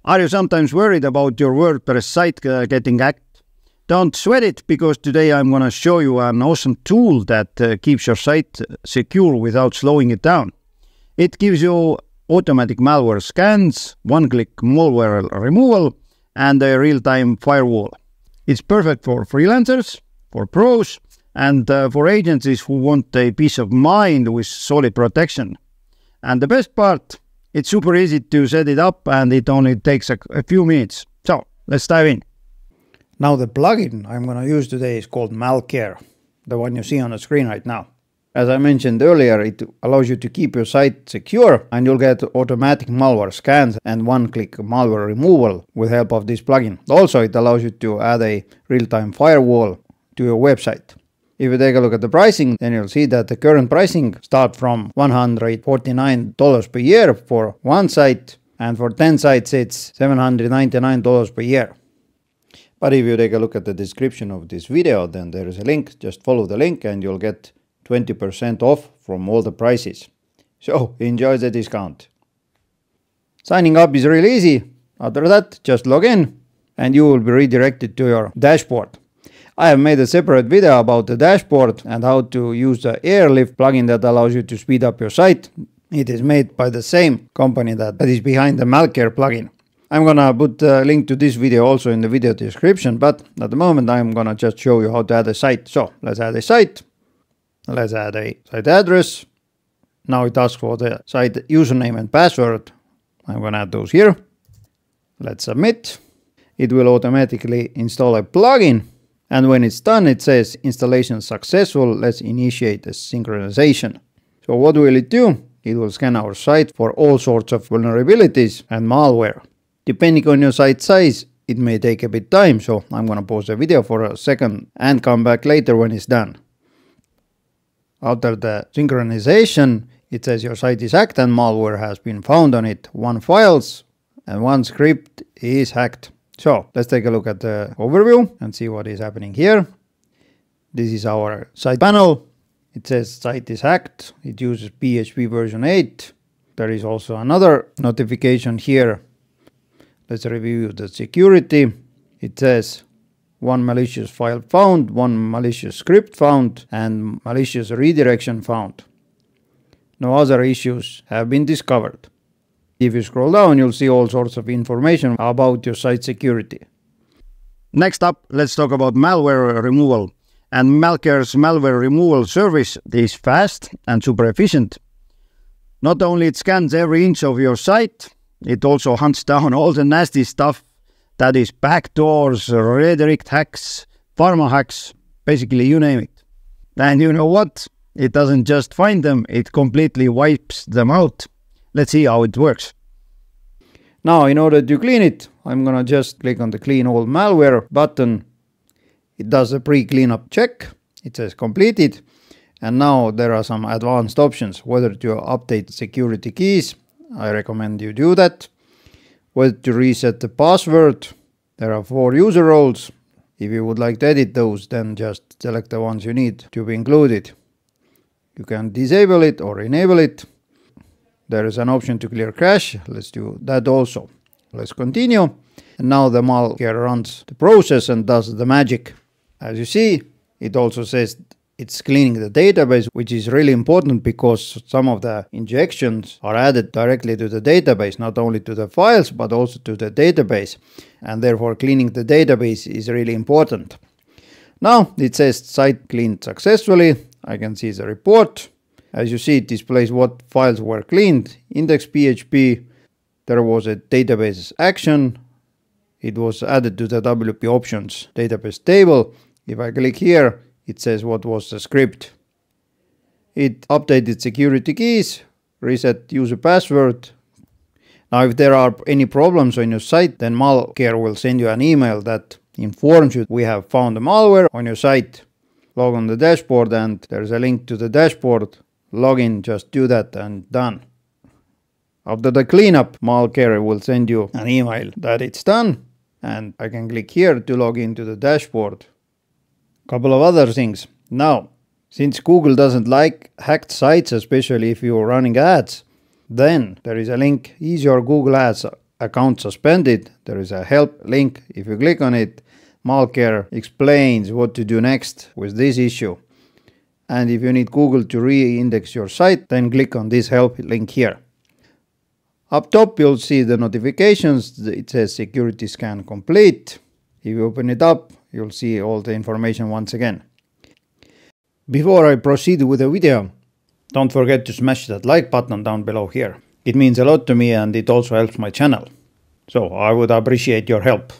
Are you sometimes worried about your WordPress site getting hacked? Don't sweat it, because today I'm going to show you an awesome tool that keeps your site secure without slowing it down. It gives you automatic malware scans, one-click malware removal, and a real-time firewall. It's perfect for freelancers, for pros, and for agencies who want a peace of mind with solid protection. And the best part, it's super easy to set it up, and it only takes a few minutes. So let's dive in. Now the plugin I'm going to use today is called MalCare, the one you see on the screen right now. As I mentioned earlier, it allows you to keep your site secure, and you'll get automatic malware scans and one-click malware removal with help of this plugin. Also, it allows you to add a real-time firewall to your website. If you take a look at the pricing, then you'll see that the current pricing starts from $149 per year for one site, and for 10 sites it's $799 per year. But if you take a look at the description of this video, then there is a link. Just follow the link and you'll get 20% off from all the prices. So enjoy the discount. Signing up is really easy. After that, just log in and you will be redirected to your dashboard. I have made a separate video about the dashboard and how to use the Airlift plugin that allows you to speed up your site. It is made by the same company that is behind the MalCare plugin. I'm gonna put a link to this video also in the video description, but at the moment I'm gonna just show you how to add a site. So let's add a site. Let's add a site address. Now it asks for the site username and password. I'm gonna add those here. Let's submit. It will automatically install a plugin. And when it's done, it says installation successful. Let's initiate the synchronization. So what will it do? It will scan our site for all sorts of vulnerabilities and malware. Depending on your site size, it may take a bit time. So I'm going to pause the video for a second and come back later when it's done. After the synchronization, it says your site is hacked and malware has been found on it. 1 files and 1 script is hacked. So let's take a look at the overview and see what is happening here. This is our site panel. It says site is hacked. It uses PHP version 8. There is also another notification here. Let's review the security. It says 1 malicious file found, 1 malicious script found, and malicious redirection found. No other issues have been discovered. If you scroll down, you'll see all sorts of information about your site security. Next up, let's talk about malware removal. And MalCare's malware removal service is fast and super efficient. Not only it scans every inch of your site, it also hunts down all the nasty stuff, that is backdoors, redirect hacks, pharma hacks, basically you name it. And you know what? It doesn't just find them, it completely wipes them out. Let's see how it works. Now, in order to clean it, I'm gonna just click on the clean all malware button. It does a pre-cleanup check. It says completed. And now there are some advanced options. Whether to update security keys, I recommend you do that. Whether to reset the password. There are 4 user roles. If you would like to edit those, then just select the ones you need to be included. You can disable it or enable it. There is an option to clear cache. Let's do that also. Let's continue. And now the MalCare runs the process and does the magic. As you see, it also says it's cleaning the database, which is really important because some of the injections are added directly to the database, not only to the files, but also to the database. And therefore cleaning the database is really important. Now it says site cleaned successfully. I can see the report. As you see, it displays what files were cleaned. Index.php, there was a database action. It was added to the WP options database table. If I click here, it says what was the script. It updated security keys, reset user password. Now, if there are any problems on your site, then MalCare will send you an email that informs you we have found the malware on your site. Log on the dashboard and there's a link to the dashboard. Log in, just do that and done. After the cleanup, MalCare will send you an email that it's done, and I can click here to log into the dashboard. Couple of other things. Now, since Google doesn't like hacked sites, especially if you're running ads, then there is a link, is your Google Ads account suspended, there is a help link. If you click on it, MalCare explains what to do next with this issue. And if you need Google to re-index your site, then click on this help link here. Up top you'll see the notifications. It says security scan complete. If you open it up, you'll see all the information once again. Before I proceed with the video, don't forget to smash that like button down below here. It means a lot to me and it also helps my channel. So I would appreciate your help.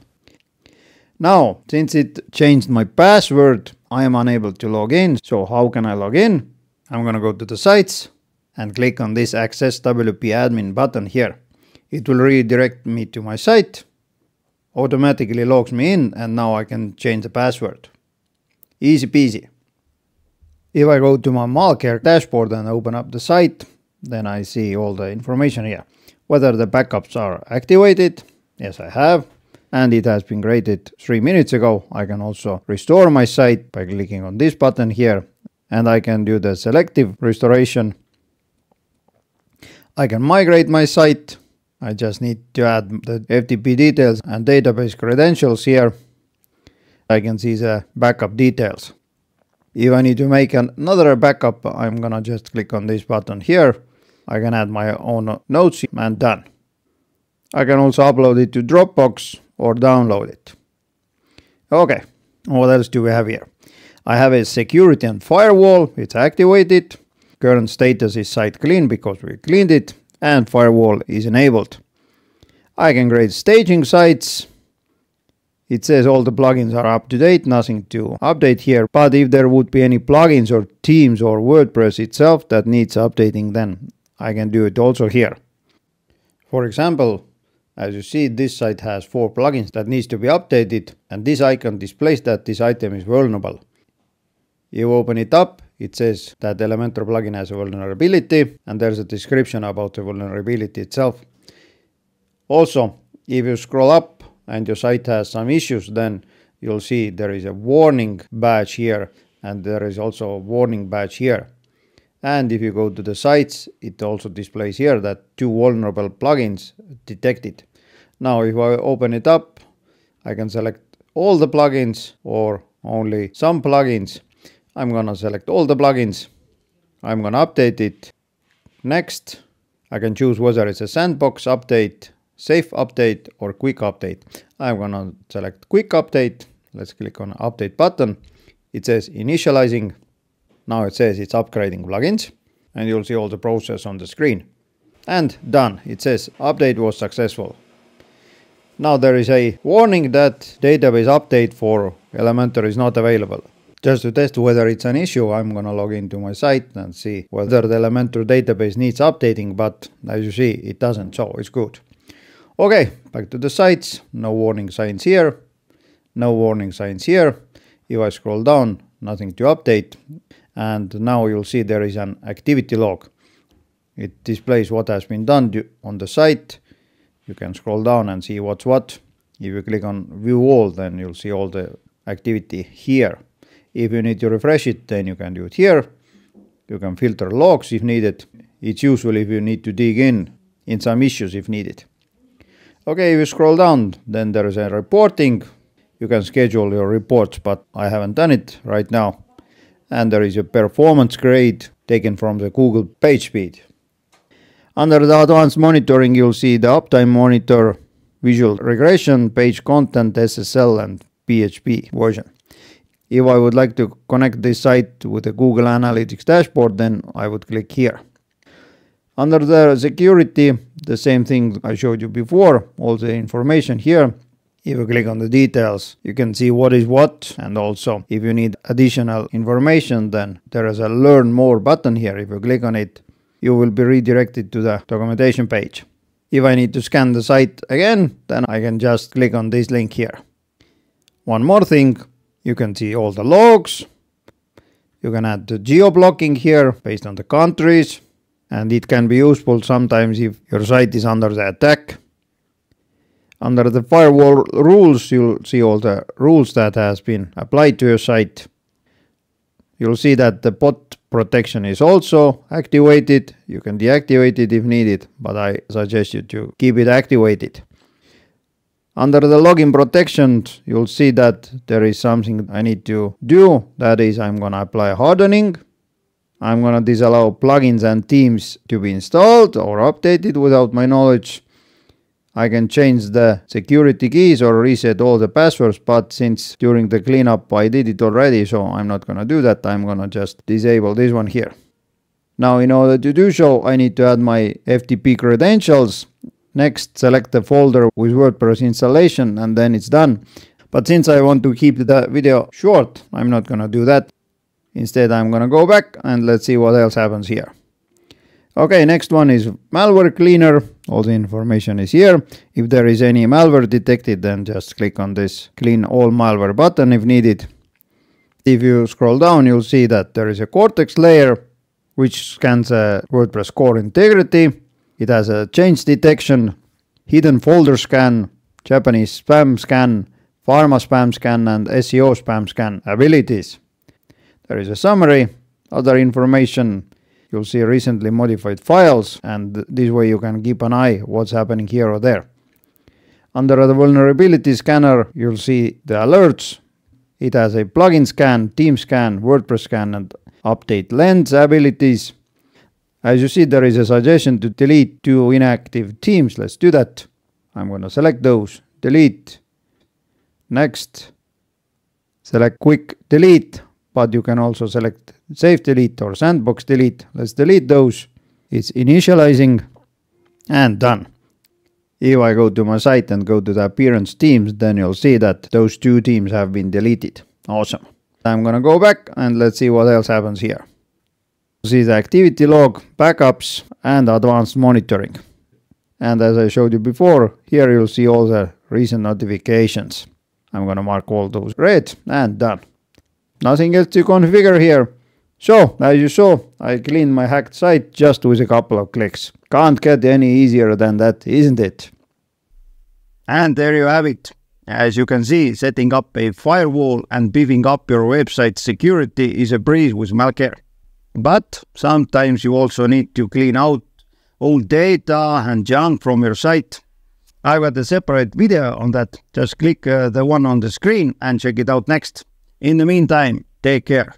Now, since it changed my password, I am unable to log in. So how can I log in? I'm gonna go to the sites and click on this Access WP Admin button here. It will redirect me to my site, automatically logs me in, and now I can change the password. Easy peasy. If I go to my MalCare dashboard and open up the site, then I see all the information here. Whether the backups are activated, yes I have, and it has been created 3 minutes ago. I can also restore my site by clicking on this button here, and I can do the selective restoration. I can migrate my site. I just need to add the FTP details and database credentials here. I can see the backup details. If I need to make another backup, I'm gonna just click on this button here. I can add my own notes and done. I can also upload it to Dropbox or download it. Okay, what else do we have here? I have a security and firewall. It's activated. Current status is site clean because we cleaned it, and firewall is enabled. I can create staging sites. It says all the plugins are up to date, nothing to update here, but if there would be any plugins or themes or WordPress itself that needs updating, then I can do it also here. For example, as you see, this site has 4 plugins that needs to be updated, and this icon displays that this item is vulnerable. You open it up, it says that Elementor plugin has a vulnerability, and there's a description about the vulnerability itself. Also, if you scroll up and your site has some issues, then you'll see there is a warning badge here, and there is also a warning badge here. And if you go to the sites, it also displays here that 2 vulnerable plugins detected. Now, if I open it up, I can select all the plugins or only some plugins. I'm gonna select all the plugins. I'm gonna update it. Next, I can choose whether it's a sandbox update, safe update, or quick update. I'm gonna select quick update. Let's click on update button. It says initializing. Now it says it's upgrading plugins, and you'll see all the process on the screen. And done. It says update was successful. Now there is a warning that database update for Elementor is not available. Just to test whether it's an issue, I'm gonna log into my site and see whether the Elementor database needs updating, but as you see, it doesn't, so it's good. Okay, back to the sites. No warning signs here. No warning signs here. If I scroll down, nothing to update. And now you'll see there is an activity log. It displays what has been done on the site. You can scroll down and see what's what. If you click on view all, then you'll see all the activity here. If you need to refresh it, then you can do it here. You can filter logs if needed. It's usually if you need to dig in some issues if needed. Okay, if you scroll down, then there is a reporting. You can schedule your reports, but I haven't done it right now. And there is a performance grade taken from the Google PageSpeed. Under the advanced monitoring, you'll see the uptime monitor, visual regression, page content, SSL, and PHP version. If I would like to connect this site with the Google Analytics dashboard, then I would click here. Under the security, the same thing I showed you before, all the information here. If you click on the details, you can see what is what, and also if you need additional information, then there is a learn more button here. If you click on it, you will be redirected to the documentation page. If I need to scan the site again, then I can just click on this link here. One more thing, you can see all the logs. You can add the geo-blocking here based on the countries, and it can be useful sometimes if your site is under the attack. Under the firewall rules, you'll see all the rules that has been applied to your site. You'll see that the bot protection is also activated. You can deactivate it if needed, but I suggest you to keep it activated. Under the login protection, you'll see that there is something I need to do. That is, I'm gonna apply hardening. I'm gonna disallow plugins and themes to be installed or updated without my knowledge. I can change the security keys or reset all the passwords, but since during the cleanup I did it already, so I'm not gonna do that. I'm gonna just disable this one here. Now in order to do so, I need to add my FTP credentials. Next, select the folder with WordPress installation and then it's done. But since I want to keep the video short, I'm not gonna do that. Instead, I'm gonna go back and let's see what else happens here. Okay, next one is malware cleaner. All the information is here. If there is any malware detected, then just click on this clean all malware button if needed. If you scroll down, you'll see that there is a Cortex layer which scans a WordPress core integrity. It has a change detection, hidden folder scan, Japanese spam scan, pharma spam scan and SEO spam scan abilities. There is a summary, other information. You'll see recently modified files, and this way you can keep an eye what's happening here or there. Under the vulnerability scanner, you'll see the alerts. It has a plugin scan, theme scan, WordPress scan, and update lens abilities. As you see, there is a suggestion to delete 2 inactive themes. Let's do that. I'm going to select those, delete. Next, select quick delete, but you can also select safe delete or sandbox delete. Let's delete those. It's initializing and done. If I go to my site and go to the appearance themes, then you'll see that those 2 themes have been deleted. Awesome. I'm gonna go back and let's see what else happens here. See the activity log, backups and advanced monitoring. And as I showed you before, here you'll see all the recent notifications. I'm gonna mark all those red and done. Nothing else to configure here. So, as you saw, I cleaned my hacked site just with a couple of clicks. Can't get any easier than that, isn't it? And there you have it. As you can see, setting up a firewall and beefing up your website security is a breeze with MalCare. But sometimes you also need to clean out old data and junk from your site. I've got a separate video on that. Just click the one on the screen and check it out next. In the meantime, take care.